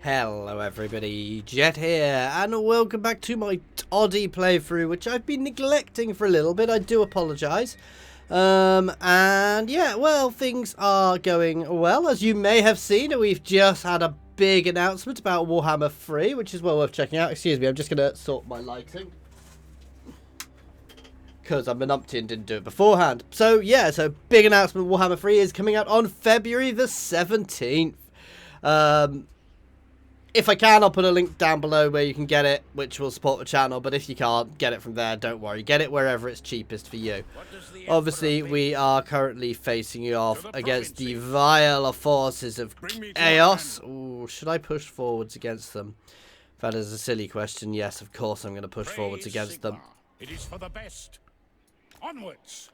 Hello everybody, Jet here, and welcome back to my Toddy playthrough, which I've been neglecting for a little bit. I do apologise. And yeah, well, things are going well. As you may have seen, we've just had a big announcement about Warhammer 3, which is well worth checking out. Excuse me, I'm just going to sort my lighting, because I'm an umpty and didn't do it beforehand. So yeah, so big announcement, Warhammer 3 is coming out on February the 17th. If I can, I'll put a link down below where you can get it, which will support the channel. But if you can't get it from there, don't worry. Get it wherever it's cheapest for you. Obviously, we are currently facing off against the vile forces of chaos. Ooh, should I push forwards against them? That is a silly question. Yes, of course I'm going to push forwards against them. It is for the best. Onwards.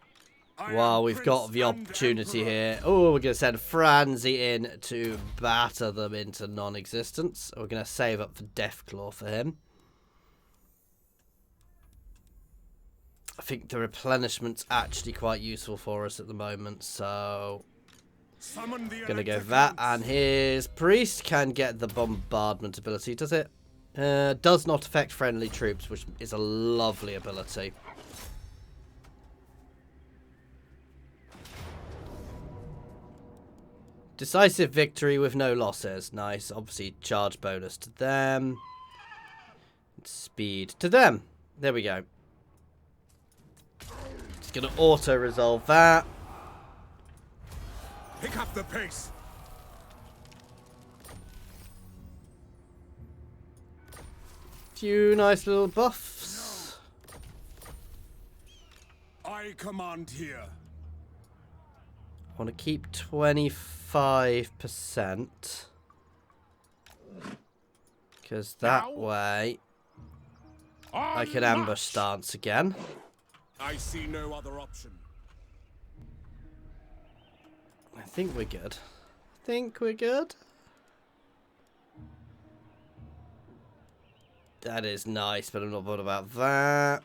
Well, we've got the opportunity here. Oh, we're going to send Franzi in to batter them into non-existence. We're going to save up for Deathclaw for him. I think the replenishment's actually quite useful for us at the moment, so going to go that. And his priest can get the bombardment ability, does it? Does not affect friendly troops, which is a lovely ability. Decisive victory with no losses. Nice. Obviously, charge bonus to them. Speed to them. There we go. Just going to auto-resolve that. Pick up the pace. Few nice little buffs. I command here. I want to keep 25%. Because that way I can ambush stance again. I see no other option. I think we're good. I think we're good. That is nice, but I'm not bothered about that.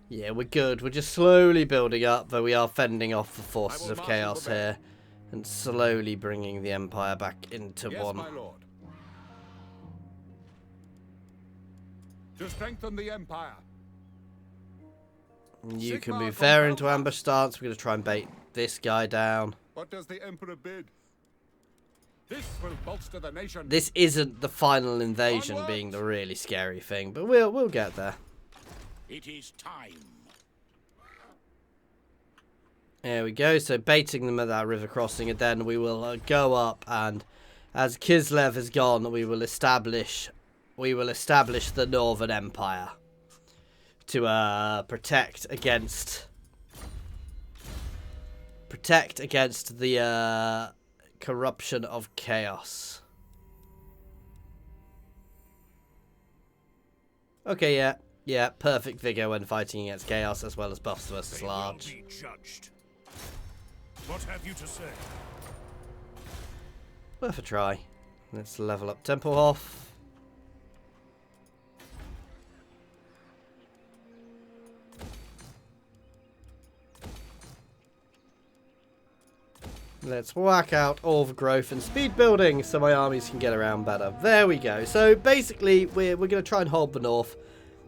Yeah, we're good. We're just slowly building up, though we are fending off the forces of chaos here and slowly bringing the Empire back into one. My lord. To strengthen the Empire. You can move there into ambush stance. We're going to try and bait this guy down. What does the Emperor bid? This will bolster the nation. This isn't the final invasion being the really scary thing, but we'll get there. It is time. There we go. So baiting them at that river crossing, and then we will go up, and as Kislev has gone, we will establish the Northern Empire to protect against the corruption of chaos. Okay, yeah. Yeah, perfect vigor when fighting against chaos, as well as buffs versus large. Be judged. What have you to say? Worth a try. Let's level up Tempelhof. Let's whack out all the growth and speed building so my armies can get around better. There we go. So basically, we're going to try and hold the north.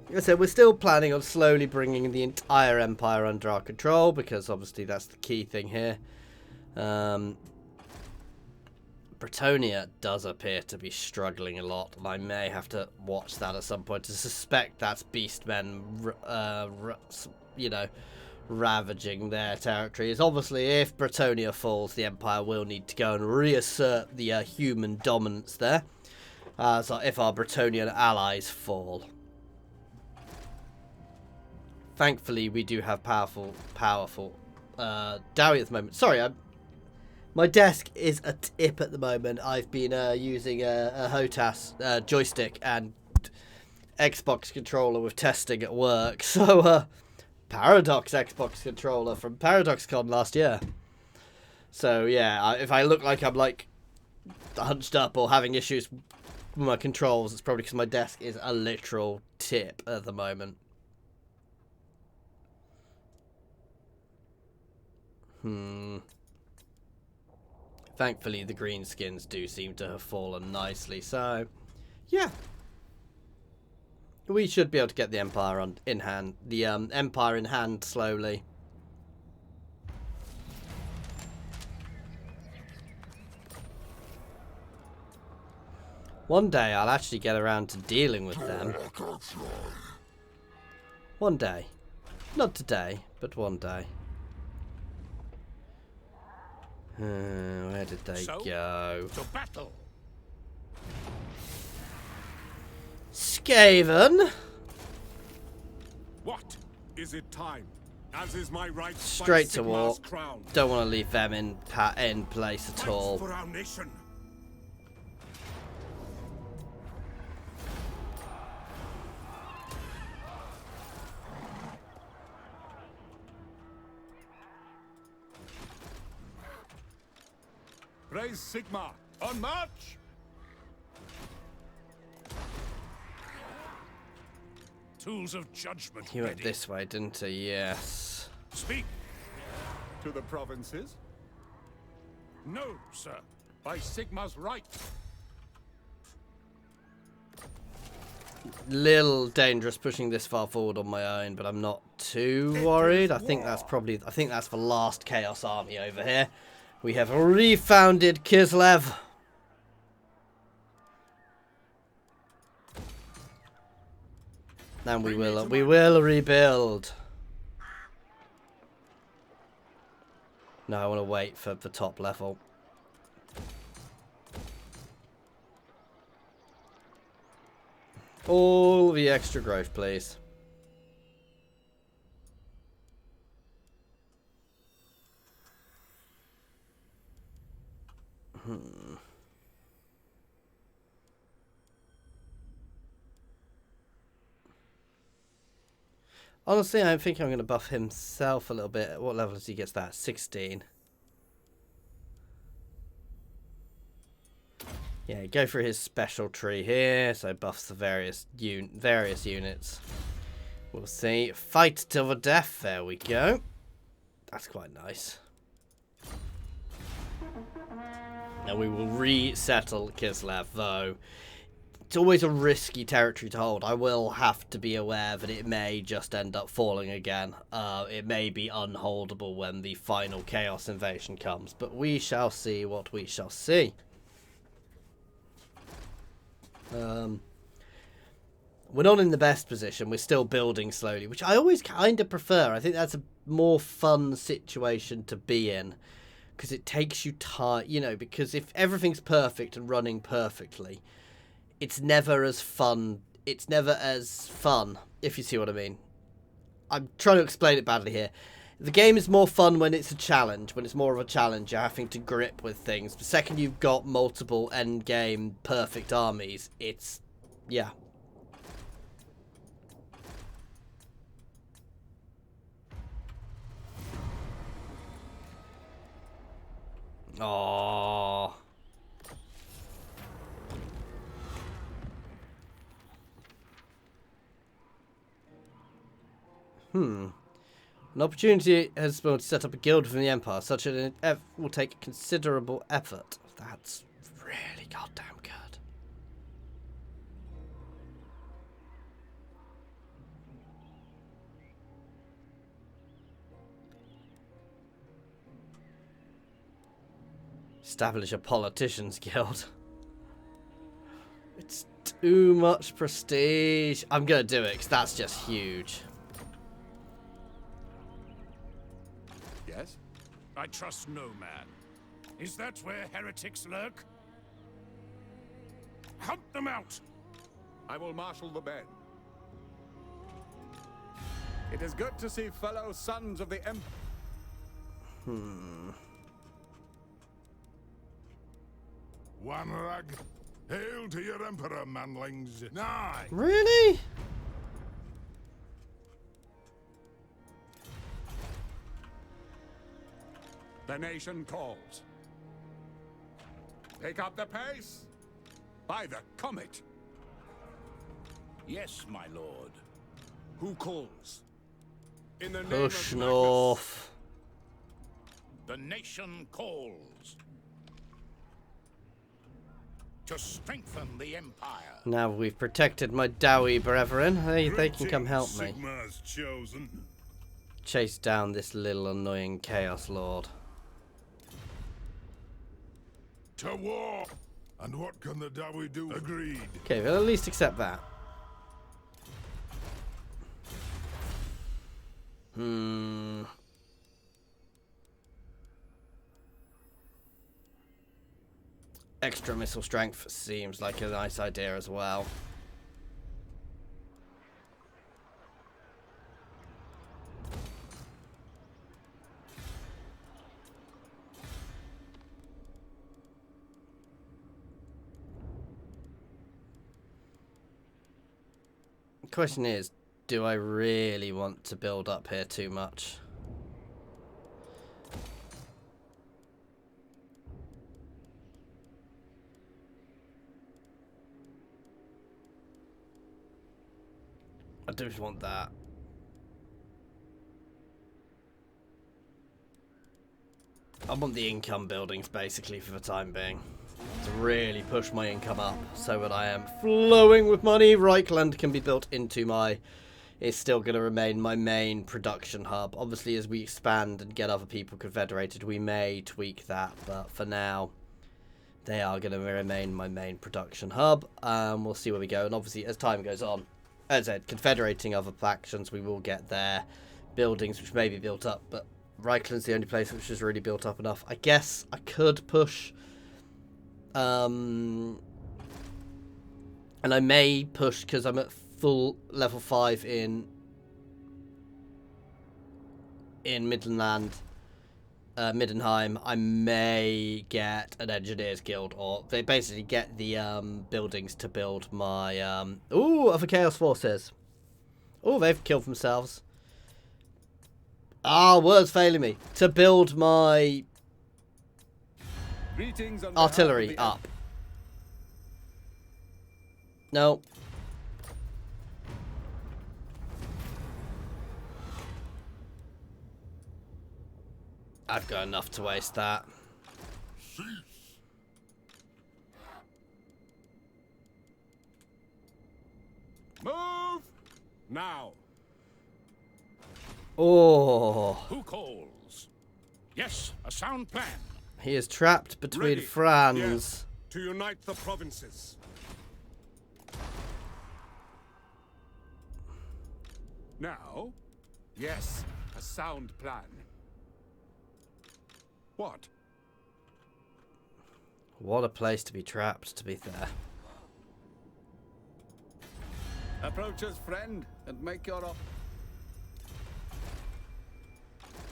Like I said, we're still planning on slowly bringing the entire empire under our control, because obviously that's the key thing here. Bretonia does appear to be struggling a lot, and I may have to watch that at some point. To suspect that's beastmen, you know, ravaging their territories. Obviously, if Bretonia falls, the empire will need to go and reassert the human dominance there. So if our Bretonian allies fall. Thankfully, we do have powerful Dowie at the moment. Sorry, my desk is a tip at the moment. I've been using a HOTAS joystick and Xbox controller with testing at work. So, Paradox Xbox controller from ParadoxCon last year. So, yeah, if I look like I'm, like, hunched up or having issues with my controls, it's probably because my desk is a literal tip at the moment. Thankfully, the greenskins do seem to have fallen nicely, so yeah. We should be able to get the Empire in hand. The Empire in hand slowly. One day I'll actually get around to dealing with them. One day. Not today, but one day. Where did they go? To battle. Skaven! What? Is it time? As is my right. Straight to war. Crown. Don't want to leave them in place at all. For our nation. Praise Sigma. On march! Tools of judgment. He went this way, didn't he? Yes. Speak. To the provinces? No, sir. By Sigma's right. Little dangerous pushing this far forward on my own, but I'm not too worried. I think that's the last Chaos Army over here. We have refounded Kislev. And we will rebuild. No, I want to wait for the top level. All the extra growth, please. Honestly, I think I'm going to buff himself a little bit. At what level does he get that? 16. Yeah, go for his special tree here, so buffs the various units. We'll see. Fight till the death. There we go. That's quite nice. Now we will resettle Kislev, though. It's always a risky territory to hold. I will have to be aware that it may just end up falling again. It may be unholdable when the final Chaos Invasion comes, but we shall see what we shall see. We're not in the best position. We're still building slowly, which I always kind of prefer. I think that's a more fun situation to be in, because it takes you time, you know, because if everything's perfect and running perfectly, it's never as fun. It's never as fun, if you see what I mean. I'm trying to explain it badly here. The game is more fun when it's a challenge, when it's more of a challenge. You're having to grip with things. The second you've got multiple end-game perfect armies, it's... yeah. Aww. An opportunity has been to set up a guild within the Empire. Such an will take considerable effort. That's really goddamn good. Establish a politicians guild. It's too much prestige. I'm gonna do it because that's just huge. Yes? I trust no man. Is that where heretics lurk? Hunt them out! I will marshal the men. It is good to see fellow sons of the Empire. Wanrag, hail to your emperor, manlings. Nigh. Really? The nation calls. Pick up the pace. By the comet. Yes, my lord. Who calls? In the name Push of north. The nation calls. to strengthen the Empire. Now we've protected my Dowie brethren. They can come help me. Sigmar's chosen. Chase down this little annoying Chaos Lord. To war! And what can the Dawi do? Agreed. Okay, we'll at least accept that. Extra missile strength seems like a nice idea as well. The question is, do I really want to build up here too much? I do want that. I want the income buildings basically for the time being. To really push my income up so that I am flowing with money. Reichland can be built into my... It's still going to remain my main production hub. Obviously, as we expand and get other people confederated, we may tweak that. But for now, they are going to remain my main production hub. We'll see where we go. And obviously, as time goes on, as I said, confederating other factions, we will get their buildings, which may be built up. But Reichland's the only place which is really built up enough. I guess I could push... and I may push, because I'm at full level 5 in Middenland, Middenheim. I may get an engineers guild, or they basically get the buildings to build my other chaos forces. Oh, they've killed themselves. Words failing me. To build my artillery up. No. I've got enough to waste that. Cease. Move! Now. Oh. Who calls? Yes, a sound plan. He is trapped between Ready. France. Yes, to unite the provinces. Now? Yes, a sound plan. What? What a place to be trapped, to be fair. Approach us, friend, and make your up.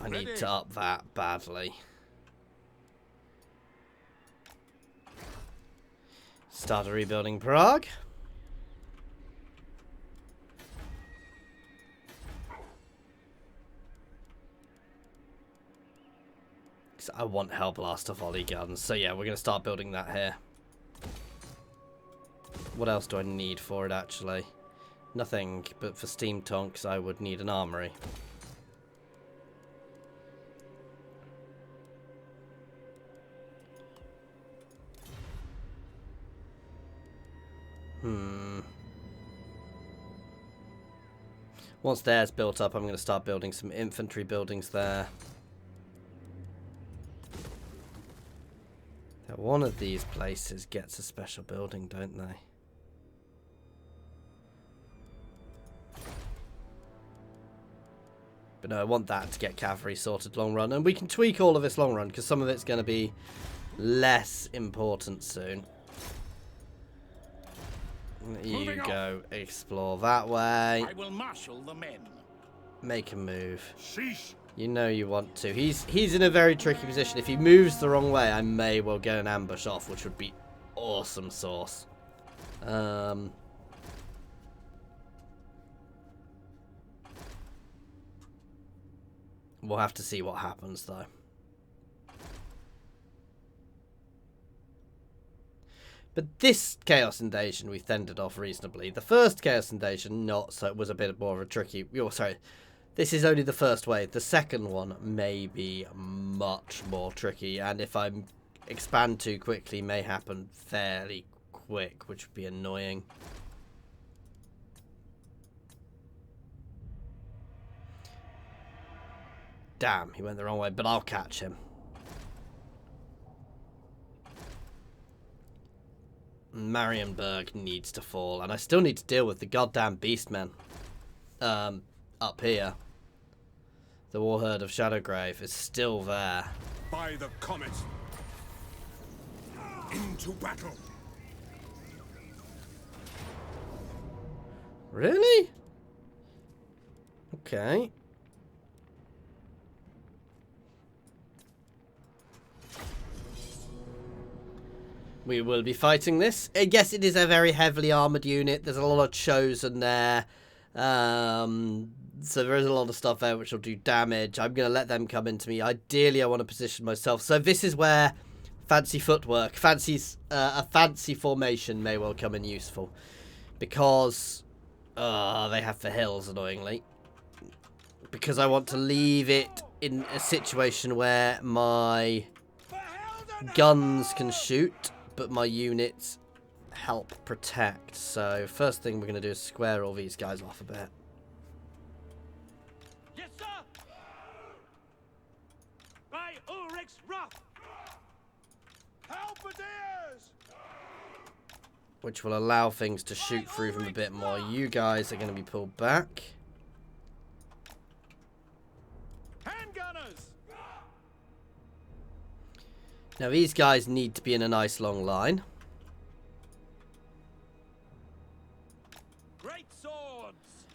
I need to up that badly. Start rebuilding Prague. I want Hellblaster volley guns, so yeah, we're going to start building that here. What else do I need for it, actually? Nothing, but for steam tanks I would need an armory. Once there's built up, I'm going to start building some infantry buildings there. Now, one of these places gets a special building, don't they? But no, I want that to get cavalry sorted long run. And we can tweak all of this long run, because some of it's going to be less important soon. You go explore that way. I will marshal the men. Make a move. Cease. You know you want to. He's in a very tricky position. If he moves the wrong way, I may well get an ambush off, which would be awesome sauce. We'll have to see what happens, though. But this Chaos Invasion we fended off reasonably. The first Chaos Invasion, not so, it was a bit more of a tricky... Oh, sorry. This is only the first wave. The second one may be much more tricky. And if I expand too quickly, may happen fairly quick, which would be annoying. Damn, he went the wrong way, but I'll catch him. Marienburg needs to fall, and I still need to deal with the goddamn beastmen up here. The war herd of Shadowgrave is still there. By the comet! Into battle! Really? Okay. We will be fighting this. I guess it is a very heavily armoured unit. There's a lot of chosen there. So there is a lot of stuff there which will do damage. I'm going to let them come into me. Ideally, I want to position myself. So this is where fancy footwork, a fancy formation may well come in useful. Because they have the hills, annoyingly. Because I want to leave it in a situation where my guns can shoot, but my units help protect. So first thing we're going to do is square all these guys off a bit. Yes, sir. By Ulrich's wrath. Halberdiers! Which will allow things to shoot through them a bit more. You guys are going to be pulled back. Handgunners. Now these guys need to be in a nice long line. Great swords.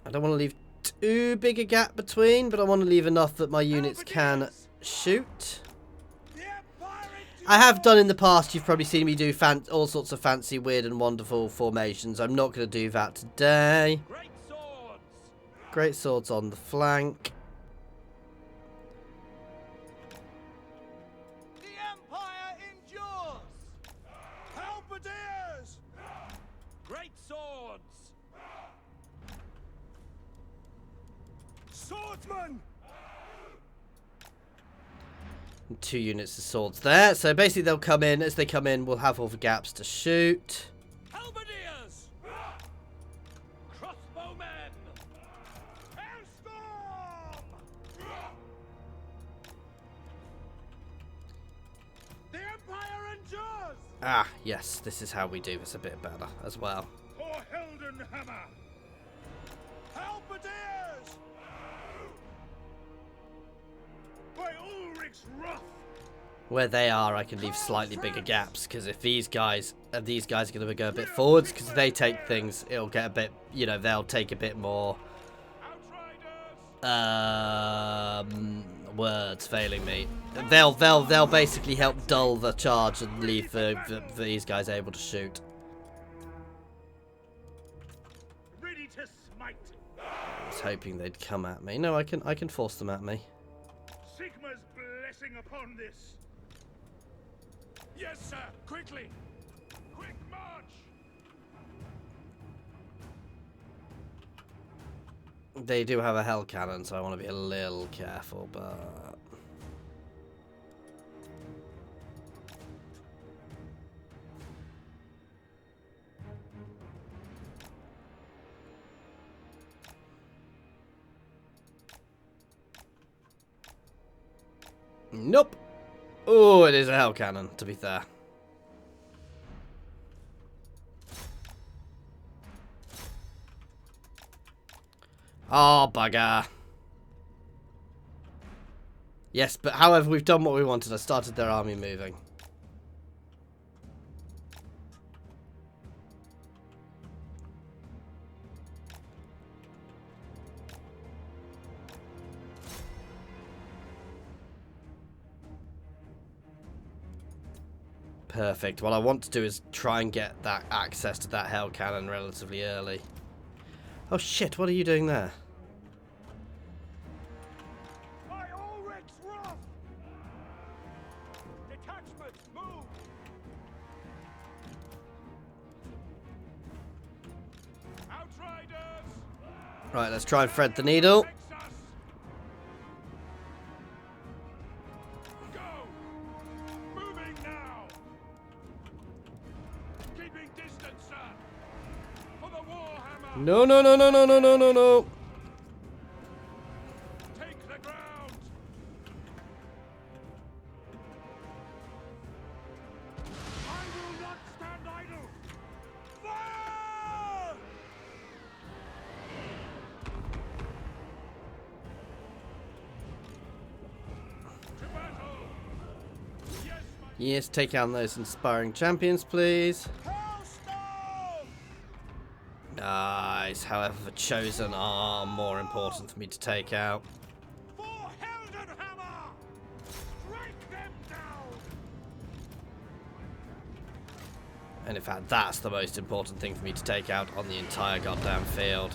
I don't want to leave too big a gap between, but I want to leave enough that my units can shoot. I have done in the past, you've probably seen me do all sorts of fancy, weird and wonderful formations. I'm not going to do that today. Great swords. Great swords on the flank. The Empire endures. Halberdiers! Great swords. Swordsman! 2 units of swords there. So basically they'll come in. As they come in, we'll have all the gaps to shoot. Halberdiers. Crossbowmen. Hailstorm! The Empire endures! Ah, yes. This is how we do this a bit better as well. For Heldenhammer! Halberdiers! By Ulrich's wrath! Where they are, I can leave slightly bigger gaps, because if these guys are going to go a bit forwards, because if they take things, it'll get a bit, you know, they'll take a bit more. Words failing me. They'll basically help dull the charge and leave these guys able to shoot. Ready to smite! I was hoping they'd come at me. No, I can force them at me. Sigma's blessing upon this! Yes, sir! Quickly! Quick march! They do have a hell cannon, so I want to be a little careful, but... Nope. Oh, it is a hell cannon, to be fair. Oh, bugger. Yes, but however, we've done what we wanted. I started their army moving. Perfect. What I want to do is try and get that access to that hell cannon relatively early. Oh shit, what are you doing there? By Ulrich's wrath! Detachments, move! Outriders! Right, let's try and thread the needle. Fix us! Go! Moving now! distance, sir. For the Warhammer. No, no, no, no, no, no, no, no, no. Take the ground. I will not stand idle. Fire! To battle. Yes, my Yes, take out those inspiring champions, please. Hailstorm! Nice. However, the chosen are more important for me to take out. For Heldenhammer! Strike them down! And in fact, that's the most important thing for me to take out on the entire goddamn field.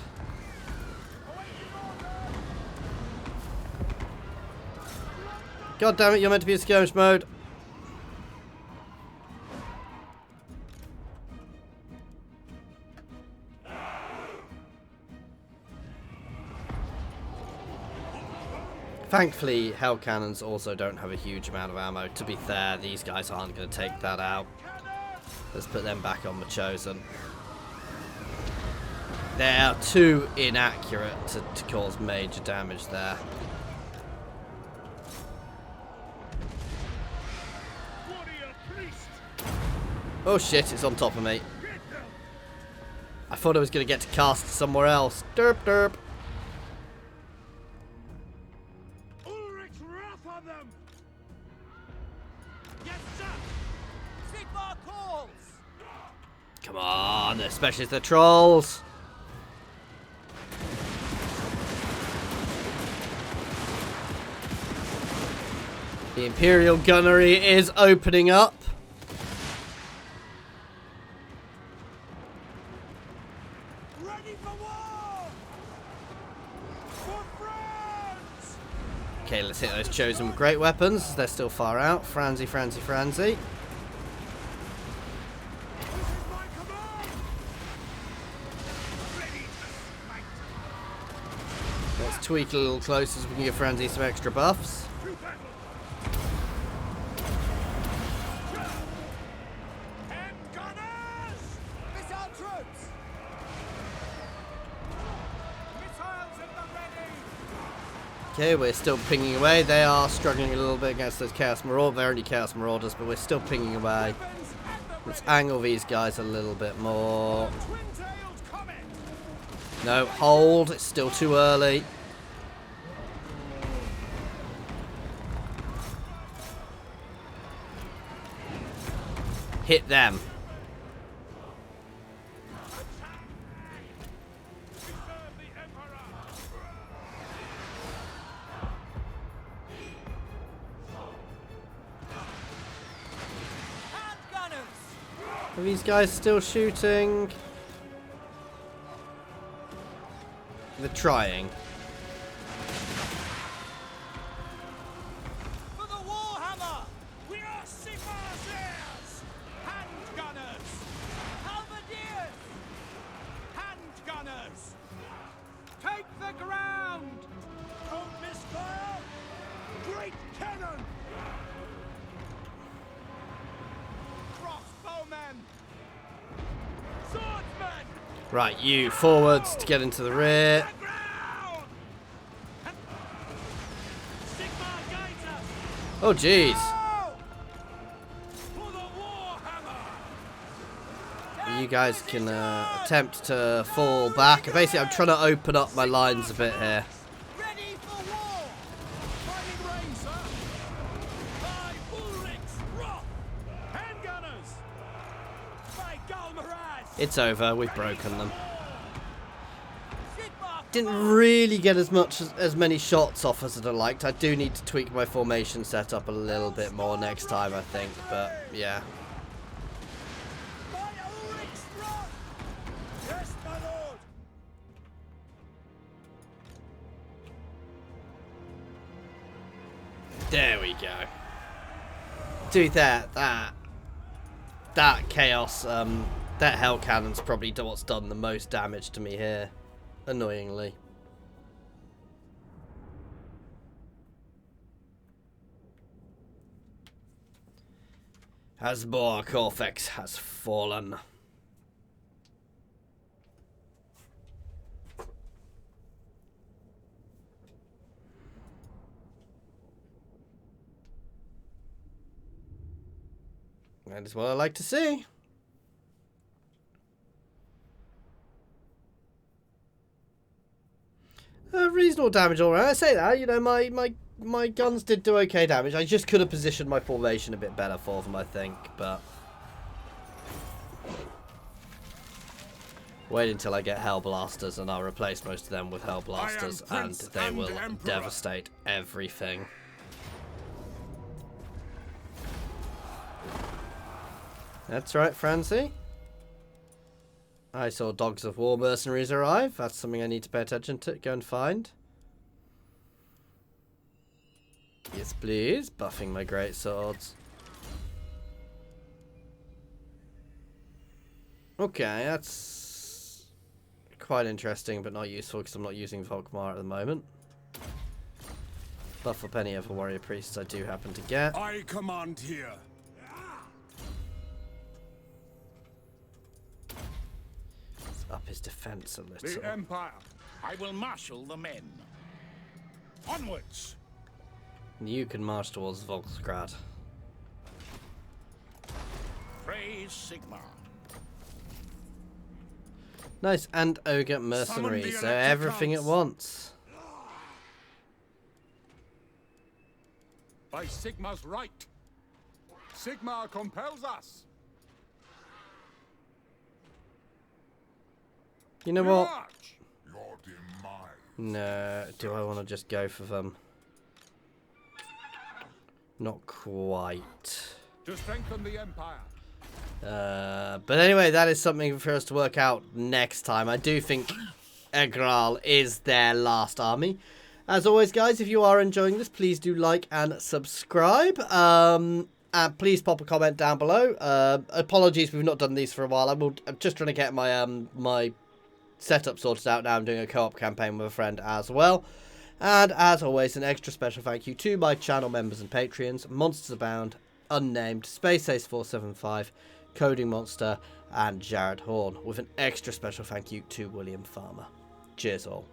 God damn it, you're meant to be in skirmish mode. Thankfully, hell cannons also don't have a huge amount of ammo. To be fair, these guys aren't going to take that out. Let's put them back on the chosen. They're too inaccurate to cause major damage there. warrior priest. Oh shit, it's on top of me. I thought I was going to get to cast somewhere else. Derp derp. Ulrich's wrath on them. Yes, sir! Sigmar calls! Come on, especially the trolls. The Imperial gunnery is opening up. Ready for war! For France! Okay, let's hit those chosen with great weapons. They're still far out. Franzi, Franzi, Franzi. This is my command. Ready to smite. Let's tweak a little closer so we can give Franzi some extra buffs. To battle. And gunners. Missile troops! Missiles at the ready. Okay, we're still pinging away. They are struggling a little bit against those Chaos Marauders. They're only Chaos Marauders, but we're still pinging away. Weapons at the Let's ready! angle these guys a little bit more. Twin-tailed comet! No, hold. It's still too early. Hit them. We serve the Emperor. Hand gunners! Are these guys still shooting? They're trying. For the Warhammer! We are Sigmar's heirs! Hand gunners! Halberdiers! Hand gunners! Take the ground! Don't misfire! Great cannon! Crossbowmen! Swordsmen! Right, you forwards to get into the rear. The ground! Sigmar guides us! Oh, jeez. Oh! For the Warhammer. You guys can attempt to fall back. Basically, I'm trying to open up my lines a bit here. Ready for war! Fighting range, sir! By Ulrich's wrath! Hand gunners! By Galmaraz! It's over. We've broken them. Sigmar Didn't really get as many shots off as I'd liked. I do need to tweak my formation setup a little bit more next time, I think. But yeah. By Ulrich's wrath! Yes, my lord! There we go. Dude, that chaos, that hell cannon's probably what's done the most damage to me here. Annoyingly. Asbor Corfex has fallen. That is what I like to see. Reasonable damage all around. I say that, you know, my guns did do okay damage. I just could have positioned my formation a bit better for them, I think, but... Wait until I get Hell Blasters and I'll replace most of them with Hell Blasters and they will devastate everything. That's right, Francie. I saw Dogs of War mercenaries arrive. That's something I need to pay attention to. Go and find. Yes, please. Buffing my great swords. Okay, that's quite interesting, but not useful because I'm not using Volkmar at the moment. Buff up any other warrior priests I do happen to get. I command here. Up his defense a little. The Empire. I will marshal the men. Onwards. You can march towards Volksgrad. Praise Sigmar. Nice, and Ogre mercenary, so everything at once. By Sigmar's right. Sigmar compels us. You know what? March. Your demise. No, do I want to just go for them? Not quite. To strengthen the Empire. But anyway, that is something for us to work out next time. I do think Egral is their last army. As always, guys, if you are enjoying this, please do like and subscribe. And please pop a comment down below. Apologies, we've not done these for a while. I'm just trying to get my my setup sorted out now. I'm doing a co-op campaign with a friend as well. And as always, an extra special thank you to my channel members and Patreons, Monsters Abound, Unnamed, Space Ace 475, Coding Monster, and Jared Horn, with an extra special thank you to William Farmer. Cheers all.